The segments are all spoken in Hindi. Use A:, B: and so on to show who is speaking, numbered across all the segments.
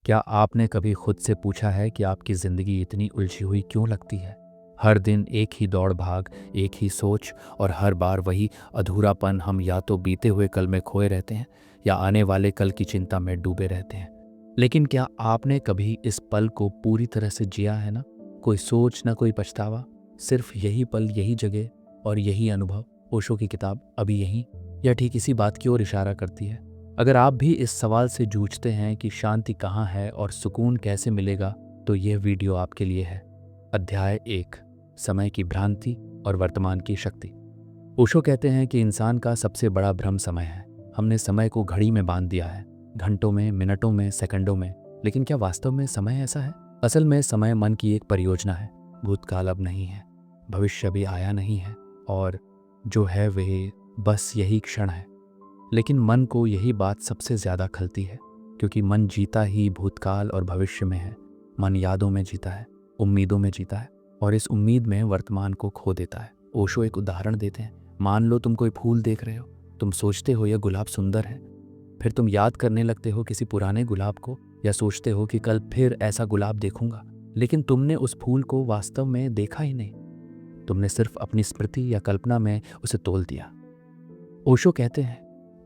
A: क्या आपने कभी खुद से पूछा है कि आपकी ज़िंदगी इतनी उलझी हुई क्यों लगती है? हर दिन एक ही दौड़ भाग, एक ही सोच और हर बार वही अधूरापन। हम या तो बीते हुए कल में खोए रहते हैं या आने वाले कल की चिंता में डूबे रहते हैं। लेकिन क्या आपने कभी इस पल को पूरी तरह से जिया है ना? कोई सोच ना कोई पछतावा, सिर्फ यही पल, यही जगह और यही अनुभव। ओशो की किताब अभी यहीं या ठीक इसी बात की ओर इशारा करती है। अगर आप भी इस सवाल से जूझते हैं कि शांति कहाँ है और सुकून कैसे मिलेगा, तो यह वीडियो आपके लिए है। अध्याय 1, समय की भ्रांति और वर्तमान की शक्ति। ओशो कहते हैं कि इंसान का सबसे बड़ा भ्रम समय है। हमने समय को घड़ी में बांध दिया है, घंटों में, मिनटों में, सेकंडों में। लेकिन क्या वास्तव में समय ऐसा है? असल में समय मन की एक परियोजना है। भूतकाल अब नहीं है, भविष्य भी आया नहीं है, और जो है वह बस यही क्षण है। लेकिन मन को यही बात सबसे ज़्यादा खलती है, क्योंकि मन जीता ही भूतकाल और भविष्य में है। मन यादों में जीता है, उम्मीदों में जीता है, और इस उम्मीद में वर्तमान को खो देता है। ओशो एक उदाहरण देते हैं। मान लो तुम कोई फूल देख रहे हो, तुम सोचते हो यह गुलाब सुंदर है, फिर तुम याद करने लगते हो किसी पुराने गुलाब को, या सोचते हो कि कल फिर ऐसा गुलाब देखूंगा। लेकिन तुमने उस फूल को वास्तव में देखा ही नहीं, तुमने सिर्फ अपनी स्मृति या कल्पना में उसे तोल दिया। ओशो कहते हैं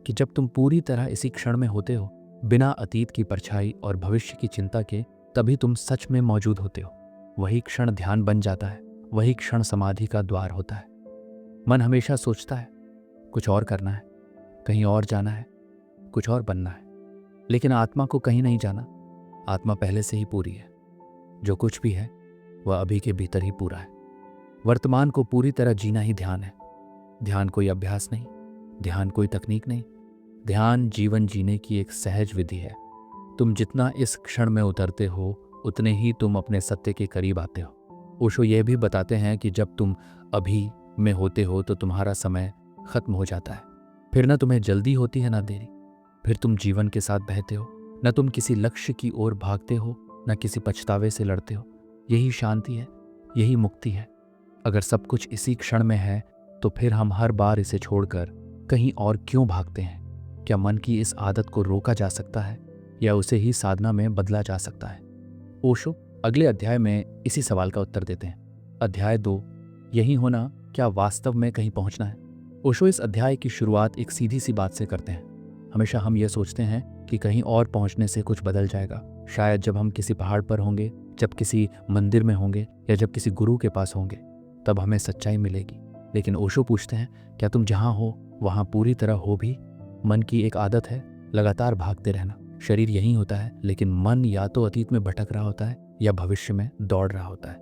A: कि जब तुम पूरी तरह इसी क्षण में होते हो, बिना अतीत की परछाई और भविष्य की चिंता के, तभी तुम सच में मौजूद होते हो। वही क्षण ध्यान बन जाता है, वही क्षण समाधि का द्वार होता है। मन हमेशा सोचता है कुछ और करना है, कहीं और जाना है, कुछ और बनना है। लेकिन आत्मा को कहीं नहीं जाना। आत्मा पहले से ही पूरी है। जो कुछ भी है वह अभी के भीतर ही पूरा है। वर्तमान को पूरी तरह जीना ही ध्यान है। ध्यान कोई अभ्यास नहीं, ध्यान कोई तकनीक नहीं। ध्यान जीवन जीने की एक सहज विधि है। तुम जितना इस क्षण में उतरते हो, उतने ही तुम अपने सत्य के करीब आते हो। ओशो यह भी बताते हैं कि जब तुम अभी में होते हो तो तुम्हारा समय खत्म हो जाता है। फिर ना तुम्हें जल्दी होती है ना देरी। फिर तुम जीवन के साथ बहते हो। न तुम किसी लक्ष्य की ओर भागते हो, न किसी पछतावे से लड़ते हो। यही शांति है, यही मुक्ति है। अगर सब कुछ इसी क्षण में है, तो फिर हम हर बार इसे छोड़कर कहीं और क्यों भागते हैं? क्या मन की इस आदत को रोका जा सकता है, या उसे ही साधना में बदला जा सकता है? ओशो अगले अध्याय में इसी सवाल का उत्तर देते हैं। अध्याय 2, यही होना क्या वास्तव में कहीं पहुंचना है? ओशो इस अध्याय की शुरुआत एक सीधी सी बात से करते हैं। हमेशा हम यह सोचते हैं कि कहीं और पहुंचने से कुछ बदल जाएगा। शायद जब हम किसी पहाड़ पर होंगे, जब किसी मंदिर में होंगे, या जब किसी गुरु के पास होंगे, तब हमें सच्चाई मिलेगी। लेकिन ओशो पूछते हैं, क्या तुम जहां हो वहां पूरी तरह हो भी? मन की एक आदत है लगातार भागते रहना। शरीर यही होता है, लेकिन मन या तो अतीत में भटक रहा होता है या भविष्य में दौड़ रहा होता है।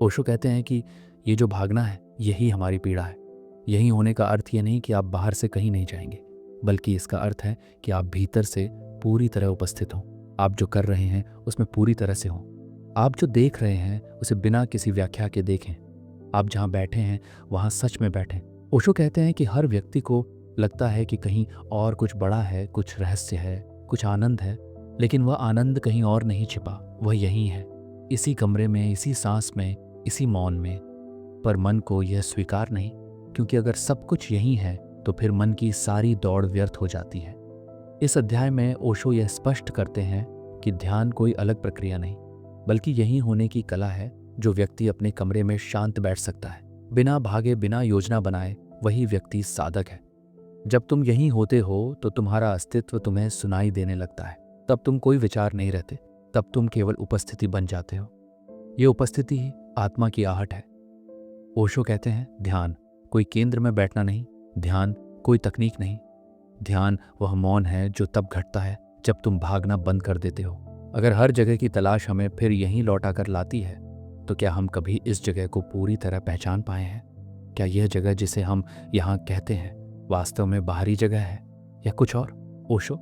A: ओशो कहते हैं कि ये जो भागना है, यही हमारी पीड़ा है। यही होने का अर्थ ये नहीं कि आप बाहर से कहीं नहीं जाएंगे, बल्कि इसका अर्थ है कि आप भीतर से पूरी तरह उपस्थित हों। आप जो कर रहे हैं उसमें पूरी तरह से हों। आप जो देख रहे हैं उसे बिना किसी व्याख्या के देखें। आप जहां बैठे हैं वहां सच में बैठें। ओशो कहते हैं कि हर व्यक्ति को लगता है कि कहीं और कुछ बड़ा है, कुछ रहस्य है, कुछ आनंद है, लेकिन वह आनंद कहीं और नहीं छिपा, वह यही है, इसी कमरे में, इसी सांस में, इसी मौन में। पर मन को यह स्वीकार नहीं, क्योंकि अगर सब कुछ यही है तो फिर मन की सारी दौड़ व्यर्थ हो जाती है। इस अध्याय में ओशो यह स्पष्ट करते हैं कि ध्यान कोई अलग प्रक्रिया नहीं, बल्कि यही होने की कला है जो व्यक्ति अपने कमरे में शांत बैठ सकता है, बिना भागे, बिना योजना बनाए। वही व्यक्ति साधक है। जब तुम यहीं होते हो तो तुम्हारा अस्तित्व तुम्हें सुनाई देने लगता है। तब तुम कोई विचार नहीं रहते, तब तुम केवल उपस्थिति बन जाते हो। ये उपस्थिति ही आत्मा की आहट है। ओशो कहते हैं, ध्यान कोई केंद्र में बैठना नहीं, ध्यान कोई तकनीक नहीं। ध्यान वह मौन है जो तब घटता है जब तुम भागना बंद कर देते हो। अगर हर जगह की तलाश हमें फिर यहीं लौटा कर लाती है, तो क्या हम कभी इस जगह को पूरी तरह पहचान पाए हैं? क्या यह जगह जिसे हम यहाँ कहते हैं वास्तव में बाहरी जगह है या कुछ और? ओशो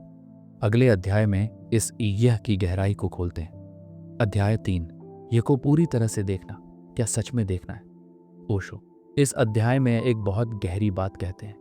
A: अगले अध्याय में इस यह की गहराई को खोलते हैं। अध्याय 3, यह को पूरी तरह से देखना क्या सच में देखना है? ओशो इस अध्याय में एक बहुत गहरी बात कहते हैं।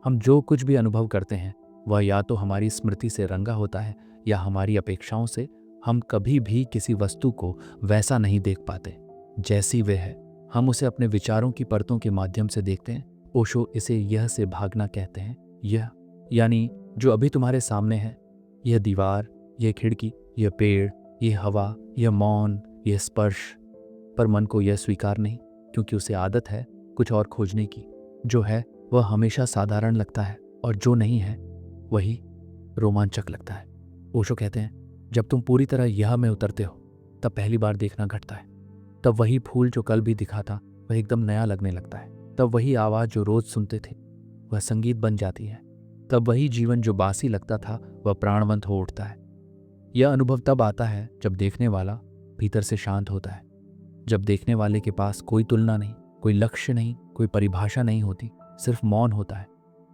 A: हम जो कुछ भी अनुभव करते हैं वह या तो हमारी स्मृति से रंगा होता है या हमारी अपेक्षाओं से। हम कभी भी किसी वस्तु को वैसा नहीं देख पाते जैसी वे है। हम उसे अपने विचारों की परतों के माध्यम से देखते हैं। ओशो इसे यह से भागना कहते हैं। यह यानी जो अभी तुम्हारे सामने है, यह दीवार, यह खिड़की, यह पेड़, ये हवा, यह मौन, यह स्पर्श। पर मन को यह स्वीकार नहीं, क्योंकि उसे आदत है कुछ और खोजने की। जो है वह हमेशा साधारण लगता है और जो नहीं है वही रोमांचक लगता है। ओशो कहते हैं, जब तुम पूरी तरह यह में उतरते हो तब पहली बार देखना घटता है। तब वही फूल जो कल भी दिखा था वह एकदम नया लगने लगता है। तब वही आवाज़ जो रोज सुनते थे वह संगीत बन जाती है। तब वही जीवन जो बासी लगता था वह प्राणवंत हो उठता है। यह अनुभव तब आता है जब देखने वाला भीतर से शांत होता है, जब देखने वाले के पास कोई तुलना नहीं, कोई लक्ष्य नहीं, कोई परिभाषा नहीं होती, सिर्फ मौन होता है।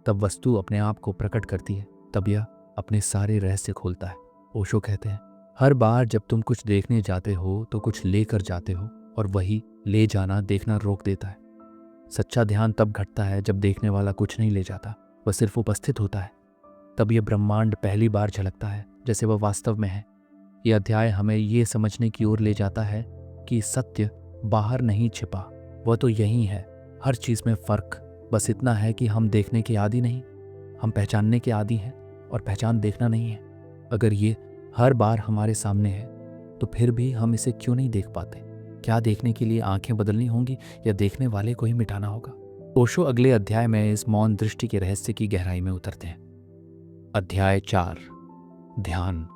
A: तब वस्तु अपने आप को प्रकट करती है, तब यह अपने सारे रहस्य खोलता है। ओशो कहते हैं, हर बार जब तुम कुछ देखने जाते हो तो कुछ लेकर जाते हो और वही ले जाना देखना रोक देता है। सच्चा ध्यान तब घटता है जब देखने वाला कुछ नहीं ले जाता, वह सिर्फ उपस्थित होता है। तब यह ब्रह्मांड पहली बार झलकता है जैसे वह वास्तव में है। यह अध्याय हमें ये समझने की ओर ले जाता है कि सत्य बाहर नहीं छिपा, वह तो यही है। हर चीज़ में फ़र्क बस इतना है कि हम देखने के आदी नहीं, हम पहचानने के आदी हैं और पहचान देखना नहीं है। अगर ये हर बार हमारे सामने है तो फिर भी हम इसे क्यों नहीं देख पाते? क्या देखने के लिए आंखें बदलनी होंगी या देखने वाले को ही मिटाना होगा? ओशो अगले अध्याय में इस मौन दृष्टि के रहस्य की गहराई में उतरते हैं। अध्याय 4, ध्यान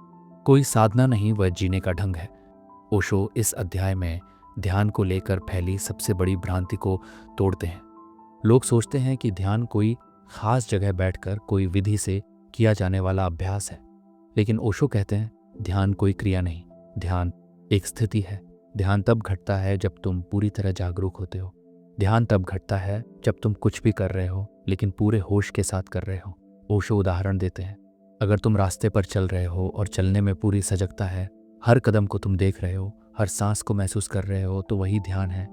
A: कोई साधना नहीं, वह जीने का ढंग है। ओशो इस अध्याय में ध्यान को लेकर फैली सबसे बड़ी भ्रांति को तोड़ते हैं। लोग सोचते हैं कि ध्यान कोई खास जगह बैठकर कोई विधि से किया जाने वाला अभ्यास है, लेकिन ओशो कहते हैं ध्यान कोई क्रिया नहीं, ध्यान एक स्थिति है। ध्यान तब घटता है जब तुम पूरी तरह जागरूक होते हो। ध्यान तब घटता है जब तुम कुछ भी कर रहे हो लेकिन पूरे होश के साथ कर रहे हो। ओशो उदाहरण देते हैं, अगर तुम रास्ते पर चल रहे हो और चलने में पूरी सजगता है, हर कदम को तुम देख रहे हो, हर सांस को महसूस कर रहे हो, तो वही ध्यान है।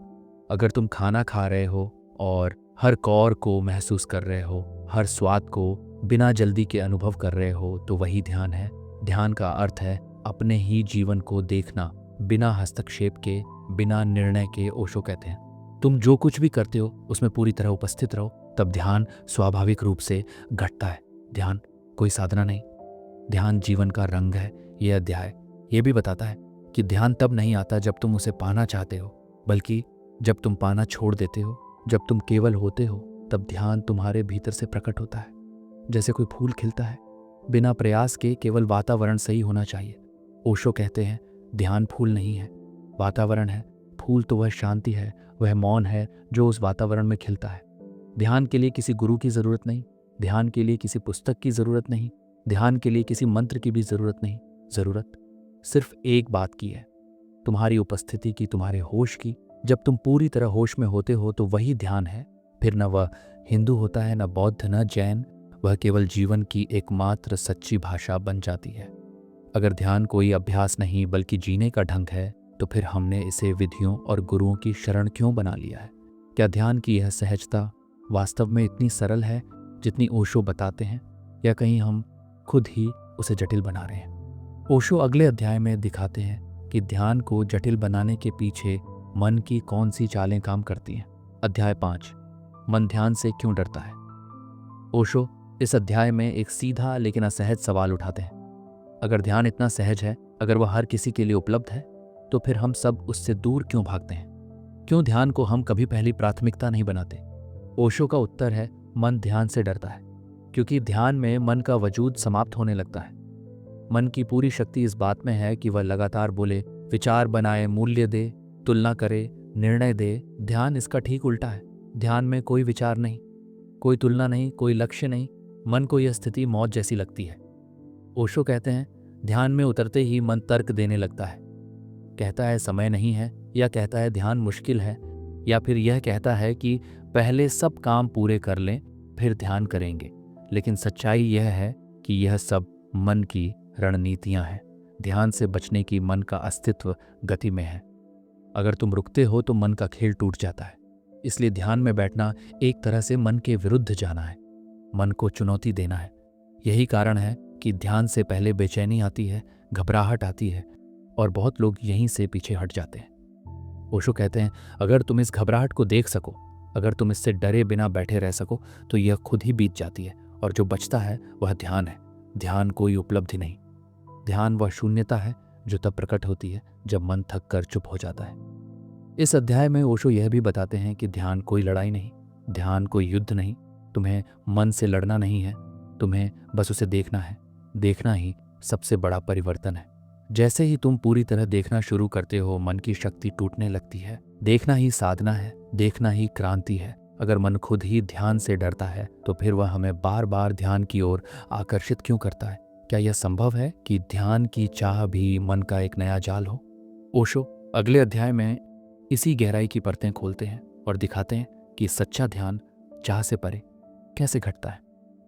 A: अगर तुम खाना खा रहे हो और हर कौर को महसूस कर रहे हो, हर स्वाद को बिना जल्दी के अनुभव कर रहे हो, तो वही ध्यान है। ध्यान का अर्थ है अपने ही जीवन को देखना, बिना हस्तक्षेप के, बिना निर्णय के। ओशो कहते हैं तुम जो कुछ भी करते हो उसमें पूरी तरह उपस्थित रहो, तब ध्यान स्वाभाविक रूप से घटता है। ध्यान कोई साधना नहीं, ध्यान जीवन का रंग है। यह अध्याय ये भी बताता है कि ध्यान तब नहीं आता जब तुम उसे पाना चाहते हो, बल्कि जब तुम पाना छोड़ देते हो। जब तुम केवल होते हो तब ध्यान तुम्हारे भीतर से प्रकट होता है, जैसे कोई फूल खिलता है बिना प्रयास के। केवल वातावरण सही होना चाहिए। ओशो कहते हैं ध्यान फूल नहीं है, वातावरण है। फूल तो वह शांति है, वह मौन है जो उस वातावरण में खिलता है। ध्यान के लिए किसी गुरु की ज़रूरत नहीं, ध्यान के लिए किसी पुस्तक की ज़रूरत नहीं, ध्यान के लिए किसी मंत्र की भी ज़रूरत नहीं। ज़रूरत सिर्फ एक बात की है, तुम्हारी उपस्थिति की, तुम्हारे होश की। जब तुम पूरी तरह होश में होते हो तो वही ध्यान है। फिर न वह हिंदू होता है, न बौद्ध, न जैन, वह केवल जीवन की एकमात्र सच्ची भाषा बन जाती है। अगर ध्यान कोई अभ्यास नहीं बल्कि जीने का ढंग है, तो फिर हमने इसे विधियों और गुरुओं की शरण क्यों बना लिया है? क्या ध्यान की यह सहजता वास्तव में इतनी सरल है जितनी ओशो बताते हैं, या कहीं हम खुद ही उसे जटिल बना रहे हैं? ओशो अगले अध्याय में दिखाते हैं कि ध्यान को जटिल बनाने के पीछे मन की कौन सी चालें काम करती हैं। अध्याय 5, मन ध्यान से क्यों डरता है। ओशो इस अध्याय में एक सीधा लेकिन असहज सवाल उठाते हैं। अगर ध्यान इतना सहज है, अगर वह हर किसी के लिए उपलब्ध है, तो फिर हम सब उससे दूर क्यों भागते हैं? क्यों ध्यान को हम कभी पहली प्राथमिकता नहीं बनाते? ओशो का उत्तर है मन ध्यान से डरता है क्योंकि ध्यान में मन का वजूद समाप्त होने लगता है। मन की पूरी शक्ति इस बात में है कि वह लगातार बोले, विचार बनाए, मूल्य दे, तुलना करे, निर्णय दे। ध्यान इसका ठीक उल्टा है। ध्यान में कोई विचार नहीं, कोई तुलना नहीं, कोई लक्ष्य नहीं। मन को यह स्थिति मौत जैसी लगती है। ओशो कहते हैं ध्यान में उतरते ही मन तर्क देने लगता है, कहता है समय नहीं है, या कहता है ध्यान मुश्किल है, या फिर यह कहता है कि पहले सब काम पूरे कर लें फिर ध्यान करेंगे। लेकिन सच्चाई यह है कि यह सब मन की रणनीतियां हैं। ध्यान से बचने की मन का अस्तित्व गति में है। अगर तुम रुकते हो तो मन का खेल टूट जाता है। इसलिए ध्यान में बैठना एक तरह से मन के विरुद्ध जाना है, मन को चुनौती देना है। यही कारण है कि ध्यान से पहले बेचैनी आती है, घबराहट आती है, और बहुत लोग यहीं से पीछे हट जाते हैं। ओशो कहते हैं अगर तुम इस घबराहट को देख सको, अगर तुम इससे डरे बिना बैठे रह सको, तो यह खुद ही बीत जाती है, और जो बचता है वह ध्यान है। ध्यान कोई उपलब्धि नहीं, ध्यान वह शून्यता है जो तब प्रकट होती है जब मन थक कर चुप हो जाता है। इस अध्याय में ओशो यह भी बताते हैं कि ध्यान कोई लड़ाई नहीं, ध्यान कोई युद्ध नहीं। तुम्हें मन से लड़ना नहीं है, तुम्हें बस उसे देखना है। देखना ही सबसे बड़ा परिवर्तन है। जैसे ही तुम पूरी तरह देखना शुरू करते हो, मन की शक्ति टूटने लगती है। देखना ही साधना है, देखना ही क्रांति है। अगर मन खुद ही ध्यान से डरता है तो फिर वह हमें बार बार ध्यान की ओर आकर्षित क्यों करता है? क्या यह संभव है कि ध्यान की चाह भी मन का एक नया जाल हो? ओशो अगले अध्याय में इसी गहराई की परतें खोलते हैं और दिखाते हैं कि सच्चा ध्यान चाह से परे कैसे घटता है।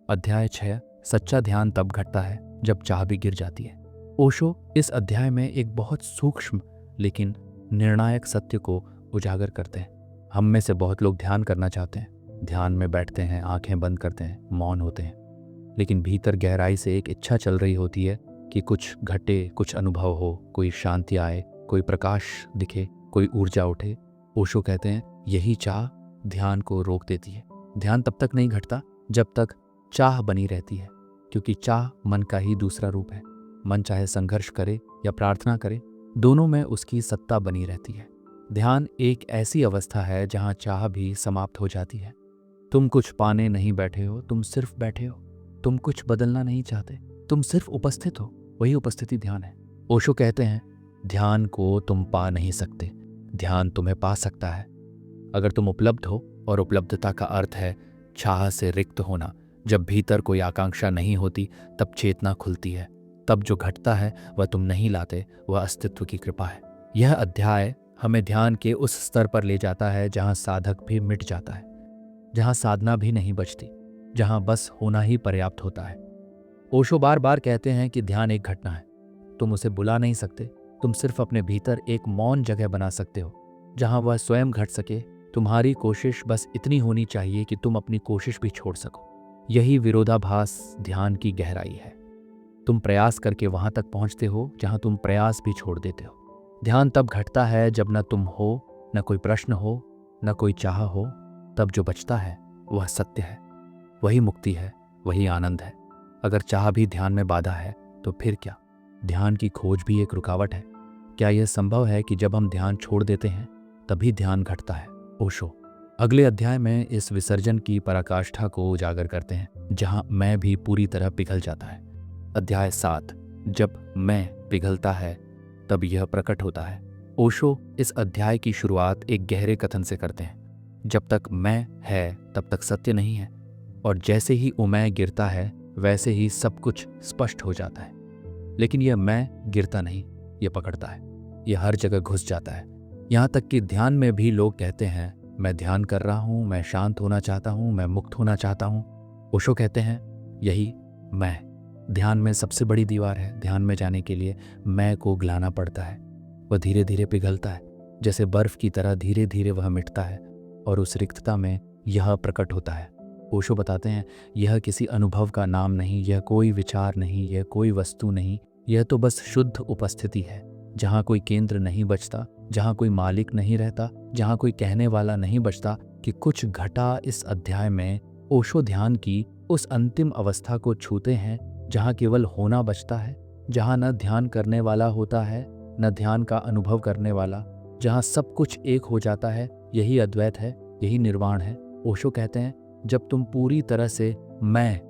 A: अध्याय 6, सच्चा ध्यान तब घटता है जब चाह भी गिर जाती है। ओशो इस अध्याय में एक बहुत सूक्ष्म लेकिन निर्णायक सत्य को उजागर करते हैं। हम में से बहुत लोग ध्यान करना चाहते हैं, ध्यान में बैठते हैं, आंखें बंद करते हैं, मौन होते हैं, लेकिन भीतर गहराई से एक इच्छा चल रही होती है कि कुछ घटे, कुछ अनुभव हो, कोई शांति आए, कोई प्रकाश दिखे, कोई ऊर्जा उठे। ओशो कहते हैं यही चाह ध्यान को रोक देती है। ध्यान तब तक नहीं घटता जब तक चाह बनी रहती है, क्योंकि चाह मन का ही दूसरा रूप है। मन चाहे संघर्ष करे या प्रार्थना करे, दोनों में उसकी सत्ता बनी रहती है। ध्यान एक ऐसी अवस्था है जहां चाह भी समाप्त हो जाती है। तुम कुछ पाने नहीं बैठे हो, तुम सिर्फ बैठे हो। तुम कुछ बदलना नहीं चाहते, तुम सिर्फ उपस्थित हो। वही उपस्थिति ध्यान है। ओशो कहते हैं ध्यान को तुम पा नहीं सकते, ध्यान तुम्हें पा सकता है। अगर तुम उपलब्ध हो, और उपलब्धता का अर्थ है चाह से रिक्त होना। जब भीतर कोई आकांक्षा नहीं होती तब चेतना खुलती है। तब जो घटता है वह तुम नहीं लाते, वह अस्तित्व की कृपा है। यह अध्याय हमें ध्यान के उस स्तर पर ले जाता है जहां साधक भी मिट जाता है, जहां साधना भी नहीं बचती, जहां बस होना ही पर्याप्त होता है। ओशो बार बार कहते हैं कि ध्यान एक घटना है। तुम उसे बुला नहीं सकते, तुम सिर्फ अपने भीतर एक मौन जगह बना सकते हो जहां वह स्वयं घट सके। तुम्हारी कोशिश बस इतनी होनी चाहिए कि तुम अपनी कोशिश भी छोड़ सको। यही विरोधाभास ध्यान की गहराई है। तुम प्रयास करके वहां तक पहुंचते हो जहां तुम प्रयास भी छोड़ देते हो। ध्यान तब घटता है जब न तुम हो, न कोई प्रश्न हो, न कोई चाह हो। तब जो बचता है वह सत्य है, वही मुक्ति है, वही आनंद है। अगर चाह भी ध्यान में बाधा है तो फिर क्या? ध्यान की खोज भी एक रुकावट है। क्या यह संभव है कि जब हम ध्यान छोड़ देते हैं तभी ध्यान घटता है? ओशो अगले अध्याय में इस विसर्जन की पराकाष्ठा को उजागर करते हैं, जहां मैं भी पूरी तरह पिघल जाता है। अध्याय 7, जब मैं पिघलता है तब यह प्रकट होता है। ओशो इस अध्याय की शुरुआत एक गहरे कथन से करते हैं। जब तक मैं है तब तक सत्य नहीं है, और जैसे ही मैं गिरता है वैसे ही सब कुछ स्पष्ट हो जाता है। लेकिन यह मैं गिरता नहीं, यह पकड़ता है, यह हर जगह घुस जाता है। यहाँ तक कि ध्यान में भी लोग कहते हैं मैं ध्यान कर रहा हूँ, मैं शांत होना चाहता हूँ, मैं मुक्त होना चाहता हूँ। ओशो कहते हैं यही मैं ध्यान में सबसे बड़ी दीवार है। ध्यान में जाने के लिए मैं को गलाना पड़ता है। वह धीरे धीरे पिघलता है, जैसे बर्फ की तरह धीरे धीरे वह मिटता है, और उस रिक्तता में यह प्रकट होता है। ओशो बताते हैं यह किसी अनुभव का नाम नहीं, यह कोई विचार नहीं, यह कोई वस्तु नहीं, यह तो बस शुद्ध उपस्थिति है, जहाँ कोई केंद्र नहीं बचता, जहाँ कोई मालिक नहीं रहता, जहाँ कोई कहने वाला नहीं बचता कि कुछ घटा। इस अध्याय में ओशो ध्यान की उस अंतिम अवस्था को छूते हैं जहाँ केवल होना बचता है, जहाँ न ध्यान करने वाला होता है न ध्यान का अनुभव करने वाला, जहाँ सब कुछ एक हो जाता है। यही अद्वैत है, यही निर्वाण है। ओशो कहते हैं जब तुम पूरी तरह से मैं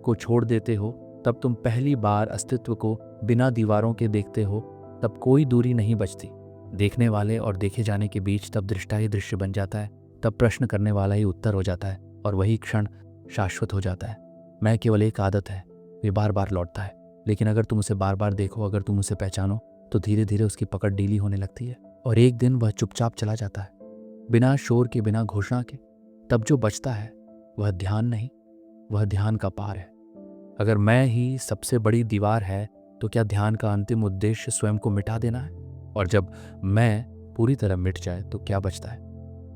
A: को छोड़ देते हो तब तुम पहली बार अस्तित्व को बिना दीवारों के देखते हो। तब कोई दूरी नहीं बचती। देखने वाले और देखे जाने के बीच तब दृष्टा ही दृश्य बन जाता है, तब प्रश्न करने वाला ही उत्तर हो जाता है, और वही क्षण शाश्वत हो जाता है। मैं केवल एक आदत है, वे बार बार लौटता है, लेकिन अगर तुम उसे बार बार देखो, अगर तुम उसे पहचानो, तो धीरे धीरे उसकी पकड़ ढीली होने लगती है, और एक दिन वह चुपचाप चला जाता है, बिना शोर के, बिना घोषणा के। तब जो बचता है वह ध्यान नहीं, वह ध्यान का पार है। अगर मैं ही सबसे बड़ी दीवार है तो क्या ध्यान का अंतिम उद्देश्य स्वयं को मिटा देना है? और जब मैं पूरी तरह मिट जाए तो क्या बचता है?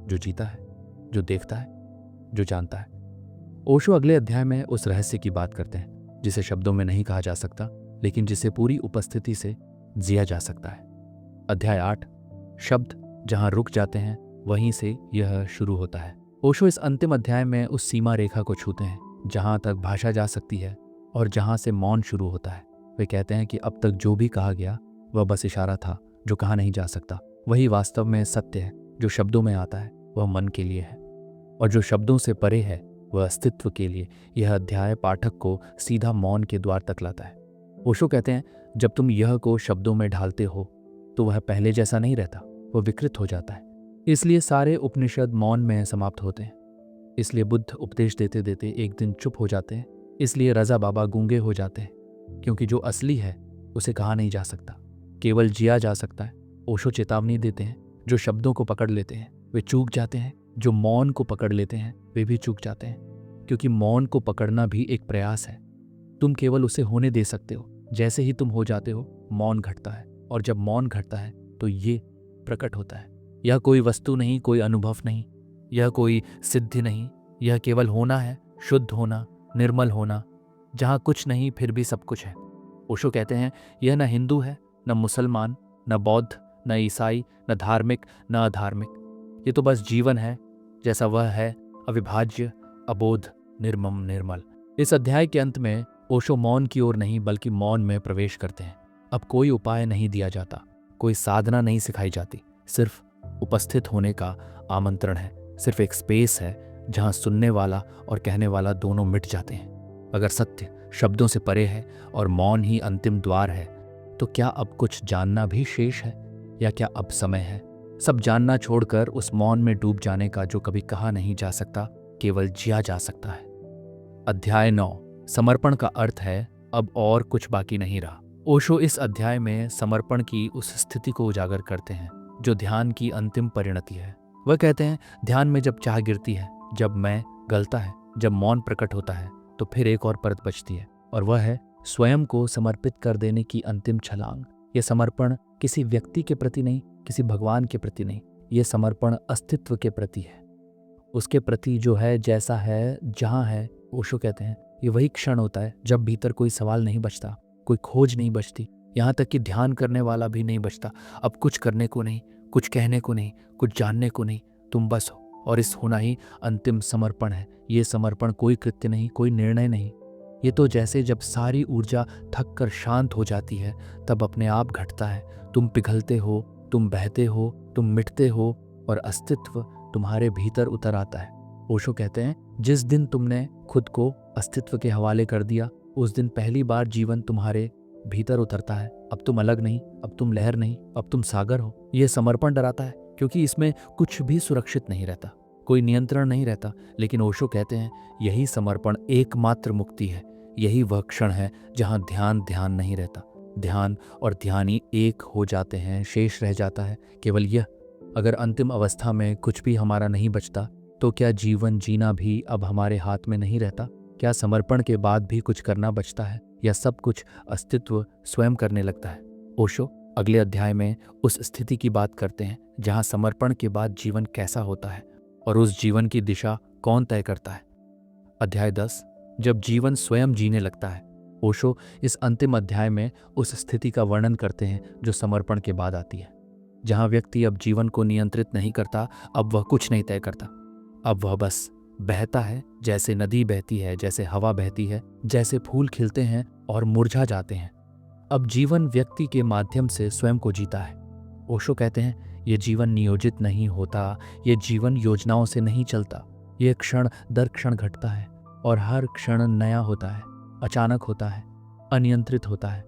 A: जो जीता है, जो देखता है, जो जानता है। ओशो अगले अध्याय में उस रहस्य की बात करते हैं जिसे शब्दों में नहीं कहा जा सकता, लेकिन जिसे पूरी उपस्थिति से जिया जा सकता है। अध्याय 8, शब्द जहां रुक जाते हैं वहीं से यह शुरू होता है। ओशो इस अंतिम अध्याय में उस सीमा रेखा को छूते हैं जहां तक भाषा जा सकती है और जहां से मौन शुरू होता है। वे कहते हैं कि अब तक जो भी कहा गया वह बस इशारा था जो कहा नहीं जा सकता। वही वास्तव में सत्य है। जो शब्दों में आता है वह मन के लिए है, और जो शब्दों से परे है वह अस्तित्व के लिए। यह अध्याय पाठक को सीधा मौन के द्वार तक लाता है। ओशो कहते हैं, जब तुम यह को शब्दों में ढालते हो तो वह पहले जैसा नहीं रहता, वह विकृत हो जाता है। इसलिए सारे उपनिषद मौन में समाप्त होते हैं। इसलिए बुद्ध उपदेश देते देते एक दिन चुप हो जाते हैं। इसलिए रजा बाबा गूंगे हो जाते हैं, क्योंकि जो असली है उसे कहा नहीं जा सकता, केवल जिया जा सकता है। ओशो चेतावनी देते हैं, जो शब्दों को पकड़ लेते हैं वे चूक जाते हैं, जो मौन को पकड़ लेते हैं वे भी चूक जाते हैं, क्योंकि मौन को पकड़ना भी एक प्रयास है। तुम केवल उसे होने दे सकते हो। जैसे ही तुम हो जाते हो मौन घटता है, और जब मौन घटता है तो ये प्रकट होता है। यह कोई वस्तु नहीं, कोई अनुभव नहीं, यह कोई सिद्धि नहीं, यह केवल होना है, शुद्ध होना, निर्मल होना, जहाँ कुछ नहीं फिर भी सब कुछ है। ओशो कहते हैं, यह न हिंदू है, न मुसलमान, न बौद्ध, न ईसाई, न धार्मिक, न अधार्मिक। ये तो बस जीवन है जैसा वह है, अविभाज्य, अबोध, निर्मम, निर्मल। इस अध्याय के अंत में ओशो मौन की ओर नहीं बल्कि मौन में प्रवेश करते हैं। अब कोई उपाय नहीं दिया जाता, कोई साधना नहीं सिखाई जाती, सिर्फ उपस्थित होने का आमंत्रण है। सिर्फ एक स्पेस है जहां सुनने वाला और कहने वाला दोनों मिट जाते हैं। अगर सत्य शब्दों से परे है और मौन ही अंतिम द्वार है, तो क्या अब कुछ जानना भी शेष है, या क्या अब समय है सब जानना छोड़कर उस मौन में डूब जाने का जो कभी कहा नहीं जा सकता, केवल जिया जा सकता है। अध्याय 9, समर्पण का अर्थ है अब और कुछ बाकी नहीं रहा। ओशो इस अध्याय में समर्पण की उस स्थिति को उजागर करते हैं जो ध्यान की अंतिम परिणति है। वह कहते हैं, ध्यान में जब चाह गिरती है, जब मैं गलता है, जब मौन प्रकट होता है, तो फिर एक और परत बचती है, और वह है स्वयं को समर्पित कर देने की अंतिम छलांग। यह समर्पण किसी व्यक्ति के प्रति नहीं, किसी भगवान के प्रति नहीं, यह समर्पण अस्तित्व के प्रति है, उसके प्रति जो है, जैसा है, जहां है। ओशो कहते हैं, ये वही क्षण होता है जब भीतर कोई सवाल नहीं बचता, कोई खोज नहीं बचती, यहाँ तक कि ध्यान करने वाला भी नहीं बचता। अब कुछ करने को नहीं, कुछ कहने को नहीं, कुछ जानने को नहीं, तुम बस हो, और इस होना ही अंतिम समर्पण है। ये समर्पण कोई कृत्य नहीं, कोई निर्णय नहीं, ये तो जैसे जब सारी ऊर्जा थक कर शांत हो जाती है तब अपने आप घटता है। तुम पिघलते हो, तुम बहते हो, तुम मिटते हो, और अस्तित्व तुम्हारे भीतर उतर आता है। ओशो कहते हैं, जिस दिन तुमने खुद को अस्तित्व के हवाले कर दिया, उस दिन पहली बार जीवन तुम्हारे भीतर उतरता है। अब तुम अलग नहीं, अब तुम लहर नहीं, अब तुम सागर हो। यह समर्पण डराता है, क्योंकि इसमें कुछ भी सुरक्षित नहीं रहता, कोई नियंत्रण नहीं रहता। लेकिन ओशो कहते हैं, यही समर्पण एकमात्र मुक्ति है। यही वह क्षण है जहां ध्यान नहीं रहता, ध्यान और ध्यानी एक हो जाते हैं। शेष रह जाता है केवल यह। अगर अंतिम अवस्था में कुछ भी हमारा नहीं बचता, तो क्या जीवन जीना भी अब हमारे हाथ में नहीं रहता? क्या समर्पण के बाद भी कुछ करना बचता है, या सब कुछ अस्तित्व स्वयं करने लगता है? ओशो अगले अध्याय में उस स्थिति की बात करते हैं जहां समर्पण के बाद जीवन कैसा होता है, और उस जीवन की दिशा कौन तय करता है। अध्याय 10, जब जीवन स्वयं जीने लगता है। ओशो इस अंतिम अध्याय में उस स्थिति का वर्णन करते हैं जो समर्पण के बाद आती है, जहां व्यक्ति अब जीवन को नियंत्रित नहीं करता, अब वह कुछ नहीं तय करता, अब वह बस बहता है, जैसे नदी बहती है, जैसे हवा बहती है, जैसे फूल खिलते हैं और मुरझा जाते हैं। अब जीवन व्यक्ति के माध्यम से स्वयं को जीता है। ओशो कहते हैं, ये जीवन नियोजित नहीं होता, ये जीवन योजनाओं से नहीं चलता, ये क्षण दर क्षण घटता है, और हर क्षण नया होता है, अचानक होता है, अनियंत्रित होता है,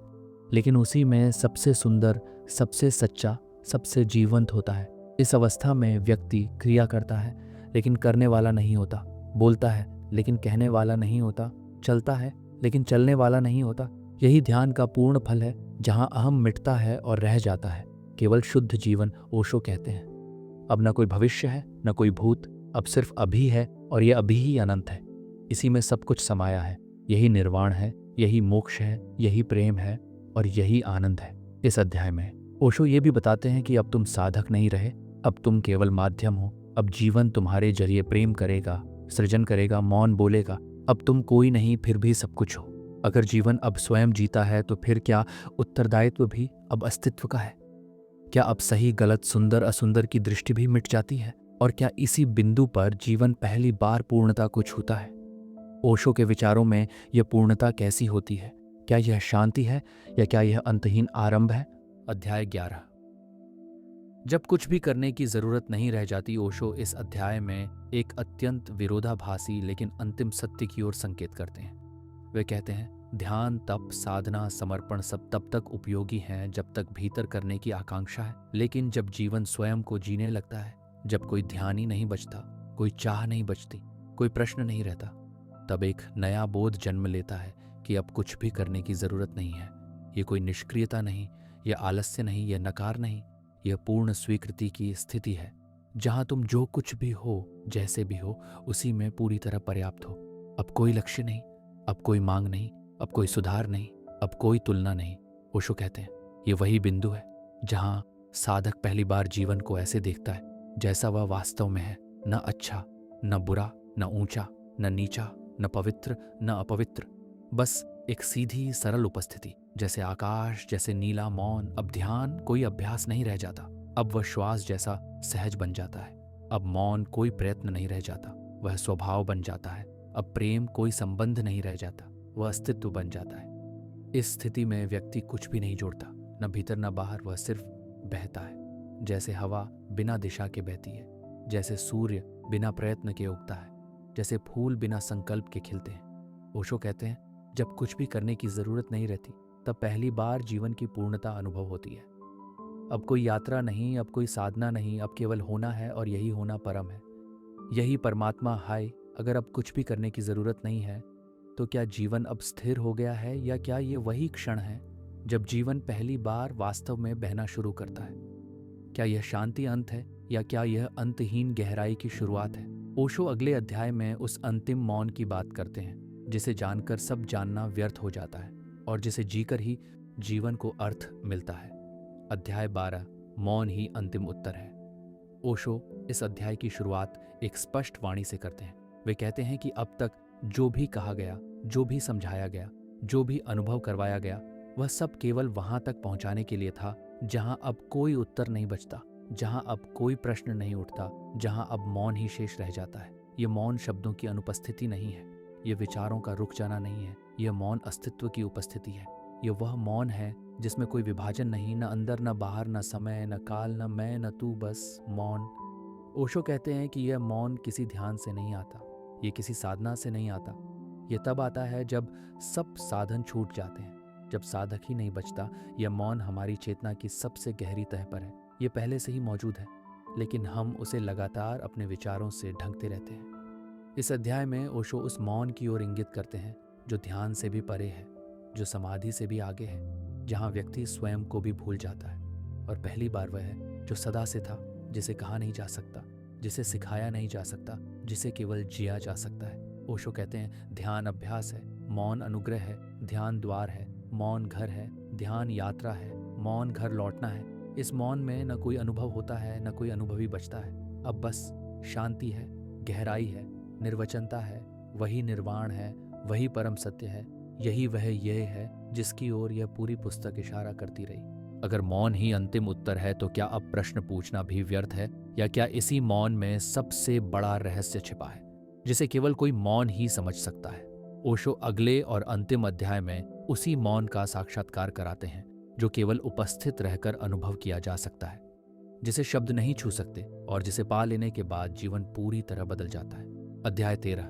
A: लेकिन उसी में सबसे सुंदर, सबसे सच्चा, सबसे जीवंत होता है। इस अवस्था में व्यक्ति क्रिया करता है लेकिन करने वाला नहीं होता, बोलता है लेकिन कहने वाला नहीं होता, चलता है लेकिन चलने वाला नहीं होता। यही ध्यान का पूर्ण फल है, जहां अहम मिटता है और रह जाता है केवल शुद्ध जीवन। ओशो कहते हैं, अब न कोई भविष्य है, न कोई भूत, अब सिर्फ अभी है, और यह अभी ही अनंत है। इसी में सब कुछ समाया है। यही निर्वाण है, यही मोक्ष है, यही प्रेम है, और यही आनंद है। इस अध्याय में ओशो ये भी बताते हैं कि अब तुम साधक नहीं रहे, अब तुम केवल माध्यम हो। अब जीवन तुम्हारे जरिए प्रेम करेगा, सृजन करेगा, मौन बोलेगा। अब तुम कोई नहीं, फिर भी सब कुछ हो। अगर जीवन अब स्वयं जीता है, तो फिर क्या उत्तरदायित्व भी अब अस्तित्व का है? क्या अब सही गलत, सुंदर असुंदर की दृष्टि भी मिट जाती है? और क्या इसी बिंदु पर जीवन पहली बार पूर्णता को छूता है? ओशो के विचारों में यह पूर्णता कैसी होती है? क्या यह शांति है या क्या यह अंतहीन आरंभ है? अध्याय 11। जब कुछ भी करने की जरूरत नहीं रह जाती, ओशो इस अध्याय में एक अत्यंत विरोधाभासी लेकिन अंतिम सत्य की ओर संकेत करते हैं। वे कहते हैं, ध्यान, तप, साधना, समर्पण सब तब तक उपयोगी हैं जब तक भीतर करने की आकांक्षा है, लेकिन जब जीवन स्वयं को जीने लगता है, जब कोई ध्यान ही नहीं बचता, कोई चाह नहीं बचती, कोई प्रश्न नहीं रहता, तब एक नया बोध जन्म लेता है कि अब कुछ भी करने की जरूरत नहीं है। ये कोई निष्क्रियता नहीं, यह आलस्य नहीं, यह नकार नहीं, यह पूर्ण स्वीकृति की स्थिति है, जहां तुम जो कुछ भी हो, जैसे भी हो, उसी में पूरी तरह पर्याप्त हो। अब कोई लक्ष्य नहीं, अब कोई मांग नहीं, अब कोई सुधार नहीं, अब कोई तुलना नहीं। ओशो कहते हैं, ये वही बिंदु है जहां साधक पहली बार जीवन को ऐसे देखता है जैसा वह वास्तव में है, न अच्छा, न बुरा, न ऊंचा, न नीचा, न पवित्र, न अपवित्र, बस एक सीधी सरल उपस्थिति, जैसे आकाश, जैसे नीला मौन। अब ध्यान कोई अभ्यास नहीं रह जाता, अब वह श्वास जैसा सहज बन जाता है। अब मौन कोई प्रयत्न नहीं रह जाता, वह स्वभाव बन जाता है। अब प्रेम कोई संबंध नहीं रह जाता, वह अस्तित्व बन जाता है। इस स्थिति में व्यक्ति कुछ भी नहीं जोड़ता, न भीतर न बाहर, वह सिर्फ बहता है, जैसे हवा बिना दिशा के बहती है, जैसे सूर्य बिना प्रयत्न के उगता है, जैसे फूल बिना संकल्प के खिलते हैं। ओशो कहते हैं, जब कुछ भी करने की जरूरत नहीं रहती, तब पहली बार जीवन की पूर्णता अनुभव होती है। अब कोई यात्रा नहीं, अब कोई साधना नहीं, अब केवल होना है, और यही होना परम है, यही परमात्मा है। अगर अब कुछ भी करने की जरूरत नहीं है, तो क्या जीवन अब स्थिर हो गया है, या क्या ये वही क्षण है जब जीवन पहली बार वास्तव में बहना शुरू करता है? क्या यह शांति अंत है, या क्या यह अंतहीन गहराई की शुरुआत है? ओशो अगले अध्याय में उस अंतिम मौन की बात करते हैं, जिसे जानकर सब जानना व्यर्थ हो जाता है और जिसे जीकर ही जीवन को अर्थ मिलता है। अध्याय 12, मौन ही अंतिम उत्तर है। ओशो इस अध्याय की शुरुआत एक स्पष्ट वाणी से करते हैं। वे कहते हैं कि अब तक जो भी कहा गया, जो भी समझाया गया, जो भी अनुभव करवाया गया, वह सब केवल वहां तक पहुंचाने के लिए था जहां अब कोई उत्तर नहीं बचता, जहां अब कोई प्रश्न नहीं उठता, जहां अब मौन ही शेष रह जाता है। ये मौन शब्दों की अनुपस्थिति नहीं है, ये विचारों का रुक जाना नहीं है, यह मौन अस्तित्व की उपस्थिति है। यह वह मौन है जिसमें कोई विभाजन नहीं, न अंदर न बाहर, न समय न काल, न मैं न तू, बस मौन। ओशो कहते हैं कि यह मौन किसी ध्यान से नहीं आता, ये किसी साधना से नहीं आता। यह तब आता है जब सब साधन छूट जाते हैं, जब साधक ही नहीं बचता। यह मौन हमारी चेतना की सबसे गहरी तह पर है। यह पहले से ही मौजूद है, लेकिन हम उसे लगातार अपने विचारों से ढंकते रहते हैं। इस अध्याय में ओशो उस मौन की ओर इंगित करते हैं जो ध्यान से भी परे है, जो समाधि से भी आगे है, जहां व्यक्ति स्वयं को भी भूल जाता है। और पहली बार वह है जो सदा से था, जिसे कहा नहीं जा सकता, जिसे सिखाया नहीं जा सकता, जिसे केवल जिया जा सकता है। ओशो कहते हैं, ध्यान अभ्यास है, मौन अनुग्रह है, ध्यान द्वार है, मौन घर है, ध्यान यात्रा है, मौन घर लौटना है। इस मौन में न कोई अनुभव होता है, न कोई अनुभवी बचता है। अब बस शांति है, गहराई है, निर्वचनता है, वही निर्वाण है, वही परम सत्य है। यही वह ये है जिसकी ओर यह पूरी पुस्तक इशारा करती रही। अगर मौन ही अंतिम उत्तर है, तो क्या अब प्रश्न पूछना भी व्यर्थ है, या क्या इसी मौन में सबसे बड़ा रहस्य छिपा है, जिसे केवल कोई मौन ही समझ सकता है? ओशो अगले और अंतिम अध्याय में उसी मौन का साक्षात्कार कराते हैं जो केवल उपस्थित रहकर अनुभव किया जा सकता है, जिसे शब्द नहीं छू सकते और जिसे पा लेने के बाद जीवन पूरी तरह बदल जाता है। अध्याय 13,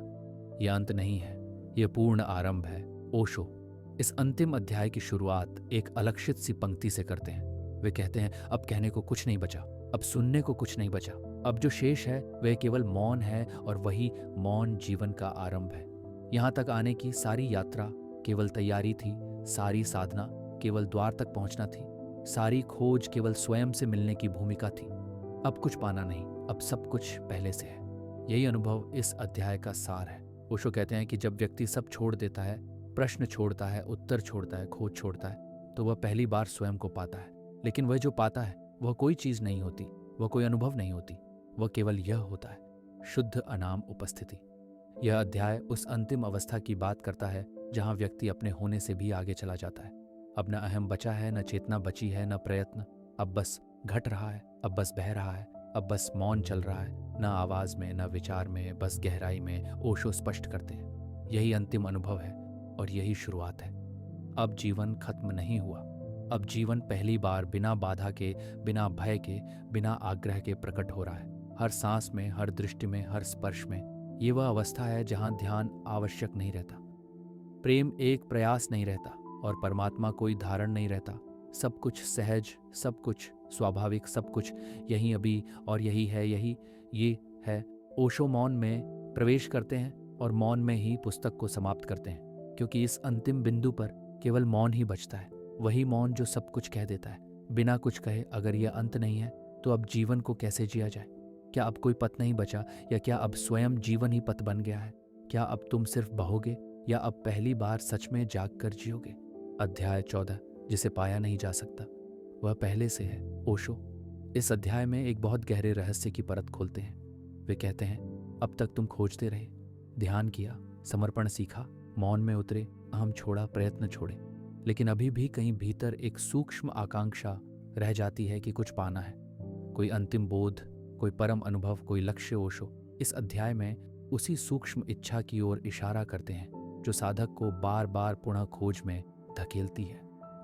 A: यह अंत नहीं है, यह पूर्ण आरंभ है। ओशो इस अंतिम अध्याय की शुरुआत एक अलक्षित सी पंक्ति से करते हैं। वे कहते हैं, अब कहने को कुछ नहीं बचा, अब सुनने को कुछ नहीं बचा, अब जो शेष है वह केवल मौन है, और वही मौन जीवन का आरंभ है। यहाँ तक आने की सारी यात्रा केवल तैयारी थी, सारी साधना केवल द्वार तक पहुंचना थी, सारी खोज केवल स्वयं से मिलने की भूमिका थी। अब कुछ पाना नहीं, अब सब कुछ पहले से है। यही अनुभव इस अध्याय का सार है। ओशो कहते हैं कि जब व्यक्ति सब छोड़ देता है, प्रश्न छोड़ता है, उत्तर छोड़ता है, खोज छोड़ता है, तो वह पहली बार स्वयं को पाता है। लेकिन वह जो पाता है वह कोई चीज नहीं होती, वह कोई अनुभव नहीं होती, वह केवल यह होता है, शुद्ध अनाम उपस्थिति। यह अध्याय उस अंतिम अवस्था की बात करता है जहां व्यक्ति अपने होने से भी आगे चला जाता है। अब न अहम बचा है, न चेतना बची है, न प्रयत्न। अब बस घट रहा है, अब बस बह रहा है, अब बस मौन चल रहा है, न आवाज में, न विचार में, बस गहराई में। ओशो स्पष्ट करते हैं, यही अंतिम अनुभव है और यही शुरुआत है। अब जीवन खत्म नहीं हुआ। अब जीवन पहली बार बिना बाधा के, बिना भय के, बिना आग्रह के प्रकट हो रहा है। हर सांस में, हर दृष्टि में, हर स्पर्श में। ये वह अवस्था है जहां ध्यान आवश्यक नहीं रहता, प्रेम एक प्रयास नहीं रहता और परमात्मा कोई धारण नहीं रहता। सब कुछ सहज, सब कुछ स्वाभाविक, सब कुछ यही अभी और यही है, यही ये है। ओशो मौन में प्रवेश करते हैं और मौन में ही पुस्तक को समाप्त करते हैं, क्योंकि इस अंतिम बिंदु पर केवल मौन ही बचता है। वही मौन जो सब कुछ कह देता है बिना कुछ कहे। अगर यह अंत नहीं है तो अब जीवन को कैसे जिया जाए? क्या अब कोई पथ नहीं बचा, या क्या अब स्वयं जीवन ही पथ बन गया है? क्या अब तुम सिर्फ बहोगे, या अब पहली बार सच में जाग कर जियोगे? अध्याय 14, जिसे पाया नहीं जा सकता, वह पहले से है। ओशो इस अध्याय में एक बहुत गहरे रहस्य की परत खोलते हैं। वे कहते हैं, अब तक तुम खोजते रहे, ध्यान किया, समर्पण सीखा, मौन में उतरे, अहम छोड़ा, प्रयत्न छोड़े, लेकिन अभी भी कहीं भीतर एक सूक्ष्म आकांक्षा रह जाती है कि कुछ पाना है, कोई अंतिम बोध, कोई परम अनुभव, कोई लक्ष्य। ओशो इस अध्याय में उसी सूक्ष्म इच्छा की ओर इशारा करते हैं जो साधक को बार बार पुनः खोज में धकेलती है।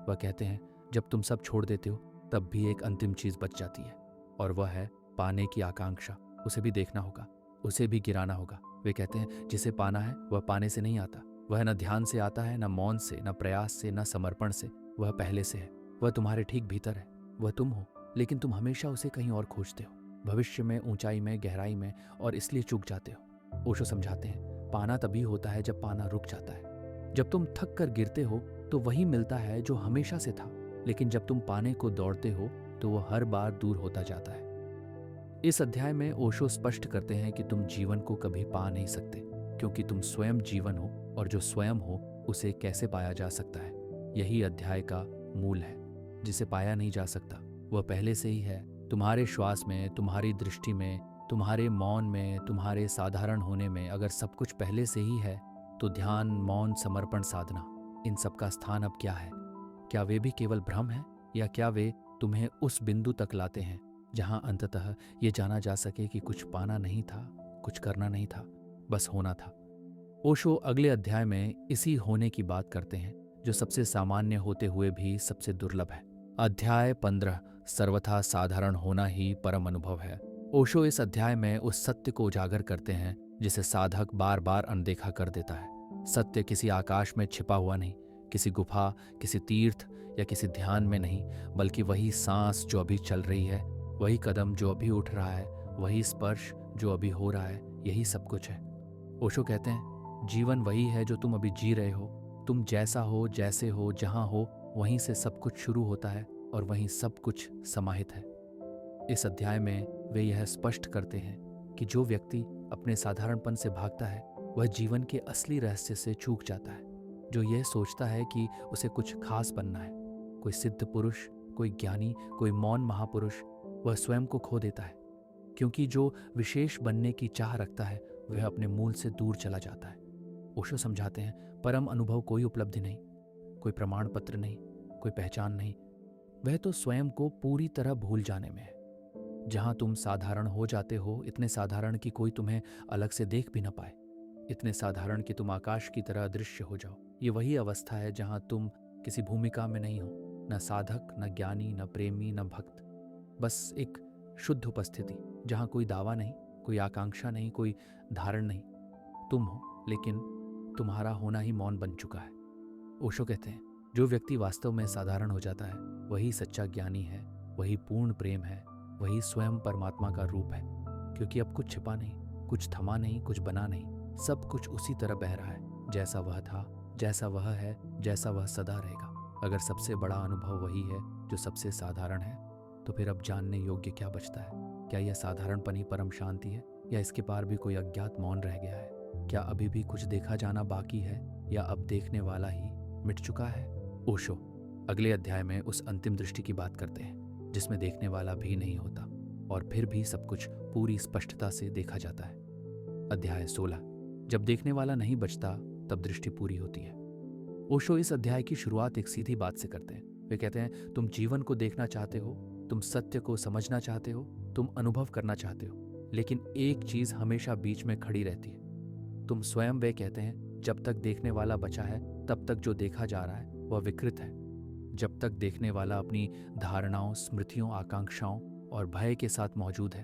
A: वह कहते हैं, जब तुम सब छोड़ देते हो तब भी एक अंतिम चीज बच जाती है, और वह है पाने की आकांक्षा। उसे भी देखना होगा, उसे भी गिराना होगा। वे कहते हैं, जिसे पाना है वह पाने से नहीं आता। वह न ध्यान से आता है, न मौन से, न प्रयास से, न समर्पण से। वह पहले से है, वह तुम्हारे ठीक भीतर है, वह तुम हो, लेकिन तुम हमेशा उसे कहीं और खोजते हो, भविष्य में, ऊंचाई में, गहराई में, और इसलिए चूक जाते हो। ओशो समझाते हैं, पाना तभी होता है जब पाना रुक जाता है। जब तुम थक कर गिरते हो तो वही मिलता है जो हमेशा से था, लेकिन जब तुम पाने को दौड़ते हो तो वह हर बार दूर होता जाता है। इस अध्याय में ओशो स्पष्ट करते हैं कि तुम जीवन को कभी पा नहीं सकते, क्योंकि तुम स्वयं जीवन हो, और जो स्वयं हो उसे कैसे पाया जा सकता है? यही अध्याय का मूल है। जिसे पाया नहीं जा सकता वह पहले से ही है, तुम्हारे श्वास में, तुम्हारी दृष्टि में, तुम्हारे मौन में, तुम्हारे साधारण होने में। अगर सब कुछ पहले से ही है तो ध्यान, मौन, समर्पण, साधना, इन सब का स्थान अब क्या है? क्या वे भी केवल भ्रम है, या क्या वे तुम्हें उस बिंदु तक लाते हैं जहां अंततः ये जाना जा सके कि कुछ पाना नहीं था, कुछ करना नहीं था, बस होना था? ओशो अगले अध्याय में इसी होने की बात करते हैं जो सबसे सामान्य होते हुए भी सबसे दुर्लभ है। अध्याय 15, सर्वथा साधारण होना ही परम अनुभव है। ओशो इस अध्याय में उस सत्य को उजागर करते हैं जिसे साधक बार बार अनदेखा कर देता है। सत्य किसी आकाश में छिपा हुआ नहीं, किसी गुफा, किसी तीर्थ या किसी ध्यान में नहीं, बल्कि वही सांस जो अभी चल रही है, वही कदम जो अभी उठ रहा है, वही स्पर्श जो अभी हो रहा है, यही सब कुछ है। ओशो कहते हैं, जीवन वही है जो तुम अभी जी रहे हो। तुम जैसा हो, जैसे हो, जहां हो, वहीं से सब कुछ शुरू होता है और वहीं सब कुछ समाहित है। इस अध्याय में वे यह स्पष्ट करते हैं कि जो व्यक्ति अपने साधारणपन से भागता है वह जीवन के असली रहस्य से चूक जाता है। जो यह सोचता है कि उसे कुछ खास बनना है, कोई सिद्ध पुरुष, कोई ज्ञानी, कोई मौन महापुरुष, वह स्वयं को खो देता है, क्योंकि जो विशेष बनने की चाह रखता है वह अपने मूल से दूर चला जाता है। ओशो समझाते हैं, परम अनुभव कोई उपलब्धि नहीं, कोई प्रमाण पत्र नहीं, कोई पहचान नहीं, वह तो स्वयं को पूरी तरह भूल जाने में है। जहां तुम साधारण हो जाते हो, इतने साधारण कि कोई तुम्हें अलग से देख भी न पाए, इतने साधारण कि तुम आकाश की तरह अदृश्य हो जाओ। ये वही अवस्था है जहां तुम किसी भूमिका में नहीं हो, न साधक, न ज्ञानी, न प्रेमी, न भक्त, बस एक शुद्ध उपस्थिति जहां कोई दावा नहीं, कोई आकांक्षा नहीं, कोई धारण नहीं। तुम हो, लेकिन तुम्हारा होना ही मौन बन चुका है। ओशो कहते हैं, जो व्यक्ति वास्तव में साधारण हो जाता है वही सच्चा ज्ञानी है, वही पूर्ण प्रेम है, वही स्वयं परमात्मा का रूप है, क्योंकि अब कुछ छिपा नहीं, कुछ थमा नहीं, कुछ बना नहीं, सब कुछ उसी तरह बह रहा है जैसा वह था, जैसा वह है, जैसा वह सदा रहेगा। अगर सबसे बड़ा अनुभव वही है जो सबसे साधारण है, तो फिर अब जानने योग्य क्या बचता है? क्या यह साधारणपन ही परम शांति है, या इसके पार भी कोई अज्ञात मौन रह गया है? क्या अभी भी कुछ देखा जाना बाकी है, या अब देखने वाला ही मिट चुका है? ओशो अगले अध्याय में उस अंतिम दृष्टि की बात करते हैं जिसमें देखने वाला भी नहीं होता और फिर भी सब कुछ पूरी स्पष्टता से देखा जाता है। अध्याय 16, जब देखने वाला नहीं बचता तब दृष्टि पूरी होती है। ओशो इस अध्याय की शुरुआत एक सीधी बात से करते हैं। वे कहते हैं, तुम जीवन को देखना चाहते हो, तुम सत्य को समझना चाहते हो, तुम अनुभव करना चाहते हो, लेकिन एक चीज हमेशा बीच में खड़ी रहती है, तुम स्वयं। वे कहते हैं, जब तक देखने वाला बचा है तब तक जो देखा जा रहा है वह विकृत है। जब तक देखने वाला अपनी धारणाओं, स्मृतियों, आकांक्षाओं और भय के साथ मौजूद है,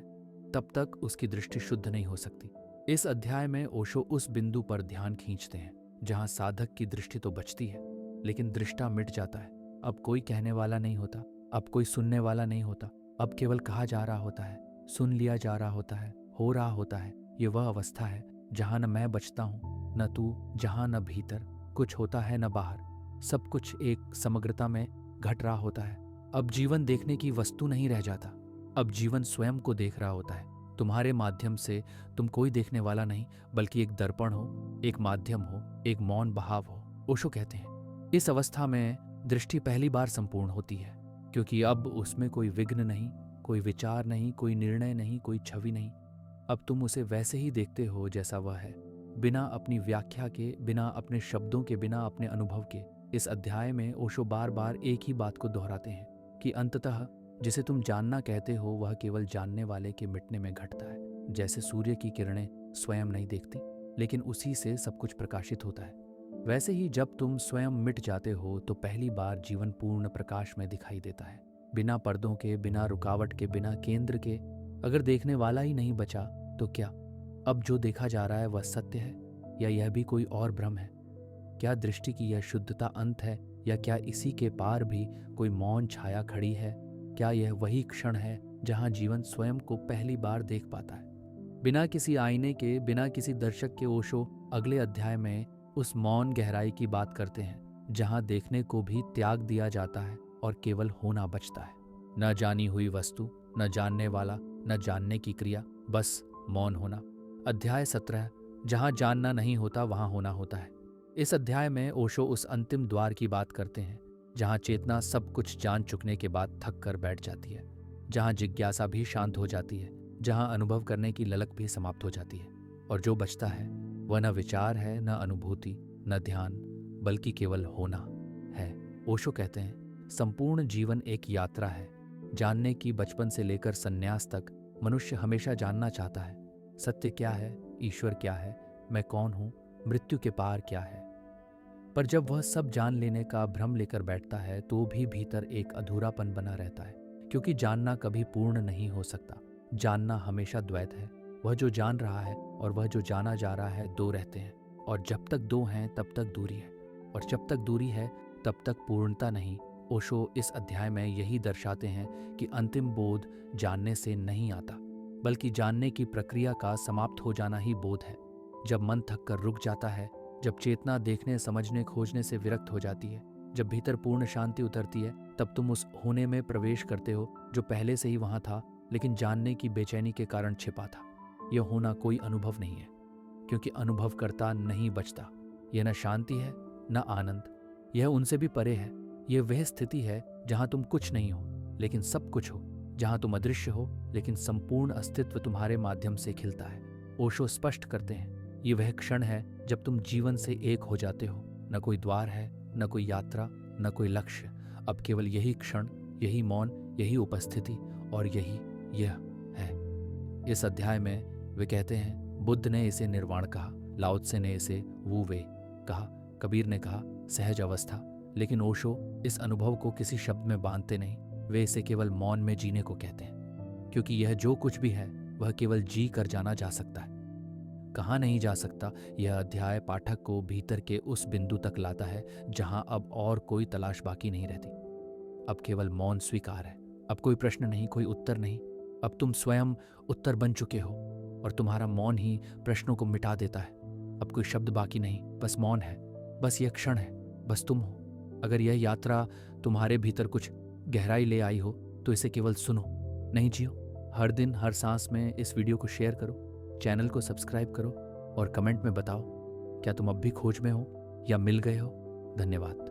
A: तब तक उसकी दृष्टि शुद्ध नहीं हो सकती। इस अध्याय में ओशो उस बिंदु पर ध्यान खींचते हैं जहां साधक की दृष्टि तो बचती है, लेकिन दृष्टा मिट जाता है। अब कोई कहने वाला नहीं होता, अब कोई सुनने वाला नहीं होता, अब केवल कहा जा रहा होता है, सुन लिया जा रहा होता है, हो रहा होता है। ये वह अवस्था है जहां न मैं बचता हूं, न तू, जहां न भीतर कुछ होता है न बाहर, सब कुछ एक समग्रता में घट रहा होता है। अब जीवन देखने की वस्तु नहीं रह जाता, अब जीवन स्वयं को देख रहा होता है। तुम्हारे माध्यम से तुम कोई देखने वाला नहीं, बल्कि एक दर्पण हो, एक माध्यम हो, एक मौन बहाव हो। ओशो कहते हैं इस अवस्था में दृष्टि पहली बार संपूर्ण होती है, क्योंकि अब उसमें कोई विघ्न नहीं, कोई विचार नहीं, कोई निर्णय नहीं, कोई छवि नहीं। अब तुम उसे वैसे ही देखते हो जैसा वह है, बिना अपनी व्याख्या के, बिना अपने शब्दों के, बिना अपने अनुभव के। इस अध्याय में ओशो बार बार एक ही बात को दोहराते हैं कि अंततः जिसे तुम जानना कहते हो वह केवल जानने वाले के मिटने में घटता है। जैसे सूर्य की किरणें स्वयं नहीं देखती, लेकिन उसी से सब कुछ प्रकाशित होता है, वैसे ही जब तुम स्वयं मिट जाते हो तो पहली बार जीवन पूर्ण प्रकाश में दिखाई देता है, बिना पर्दों के, बिना रुकावट के, बिना केंद्र के। अगर देखने वाला ही नहीं बचा तो क्या अब जो देखा जा रहा है वह सत्य है, या यह भी कोई और भ्रम है? क्या दृष्टि की यह शुद्धता अंत है, या क्या इसी के पार भी कोई मौन छाया खड़ी है? क्या यह वही क्षण है जहां जीवन स्वयं को पहली बार देख पाता है? बिना किसी आईने के, बिना किसी दर्शक के ओशो अगले अध्याय में उस मौन गहराई की बात करते हैं जहां देखने को भी त्याग दिया जाता है और केवल होना बचता है। न जानी हुई वस्तु, न जानने वाला, न जानने की क्रिया, बस मौन होना। अध्याय 17 जहां जानना नहीं होता वहां होना होता है। इस अध्याय में ओशो उस अंतिम द्वार की बात करते हैं जहां चेतना सब कुछ जान चुकने के बाद थक कर बैठ जाती है, जहां जिज्ञासा भी शांत हो जाती है, जहां अनुभव करने की ललक भी समाप्त हो जाती है, और जो बचता है वह न विचार है, न अनुभूति, न ध्यान, बल्कि केवल होना है। ओशो कहते हैं संपूर्ण जीवन एक यात्रा है, जानने की। बचपन से लेकर संन्यास तक मनुष्य हमेशा जानना चाहता है, सत्य क्या है, ईश्वर क्या है, मैं कौन हूं, मृत्यु के पार क्या है। पर जब वह सब जान लेने का भ्रम लेकर बैठता है तो भी भीतर एक अधूरापन बना रहता है, क्योंकि जानना कभी पूर्ण नहीं हो सकता। जानना हमेशा द्वैत है, वह जो जान रहा है और वह जो जाना जा रहा है दो रहते हैं, और जब तक दो हैं तब तक दूरी है, और जब तक दूरी है तब तक पूर्णता नहीं। ओशो इस अध्याय में यही दर्शाते हैं कि अंतिम बोध जानने से नहीं आता, बल्कि जानने की प्रक्रिया का समाप्त हो जाना ही बोध है। जब मन थक कर रुक जाता है, जब चेतना देखने, समझने, खोजने से विरक्त हो जाती है, जब भीतर पूर्ण शांति उतरती है, तब तुम उस होने में प्रवेश करते हो जो पहले से ही वहां था, लेकिन जानने की बेचैनी के कारण छिपा था। यह होना कोई अनुभव नहीं है, क्योंकि अनुभव करता नहीं बचता। यह न शांति है न आनंद, यह उनसे भी परे है। यह वह स्थिति है जहां तुम कुछ नहीं हो लेकिन सब कुछ हो, जहां तुम अदृश्य हो लेकिन संपूर्ण अस्तित्व तुम्हारे माध्यम से खिलता है। ओशो स्पष्ट करते हैं ये वह क्षण है जब तुम जीवन से एक हो जाते हो। न कोई द्वार है, न कोई यात्रा, न कोई लक्ष्य, अब केवल यही क्षण, यही मौन, यही उपस्थिति, और यही यह है। इस अध्याय में वे कहते हैं बुद्ध ने इसे निर्वाण कहा, लाओ त्से ने इसे वू वे कहा, कबीर ने कहा सहज अवस्था। लेकिन ओशो इस अनुभव को किसी शब्द में बांधते नहीं, वे इसे केवल मौन में जीने को कहते हैं, क्योंकि यह जो कुछ भी है वह केवल जी कर जाना जा सकता है, कहा नहीं जा सकता। यह अध्याय पाठक को भीतर के उस बिंदु तक लाता है जहां अब और कोई तलाश बाकी नहीं रहती। अब केवल मौन स्वीकार है, अब कोई प्रश्न नहीं, कोई उत्तर नहीं। अब तुम स्वयं उत्तर बन चुके हो और तुम्हारा मौन ही प्रश्नों को मिटा देता है। अब कोई शब्द बाकी नहीं, बस मौन है, बस यह क्षण है, बस तुम हो। अगर यह यात्रा तुम्हारे भीतर कुछ गहराई ले आई हो तो इसे केवल सुनो, नहीं जियो। हर दिन हर सांस में इस वीडियो को शेयर करो, चैनल को सब्सक्राइब करो और कमेंट में बताओ क्या तुम अब भी खोज में हो या मिल गए हो। धन्यवाद।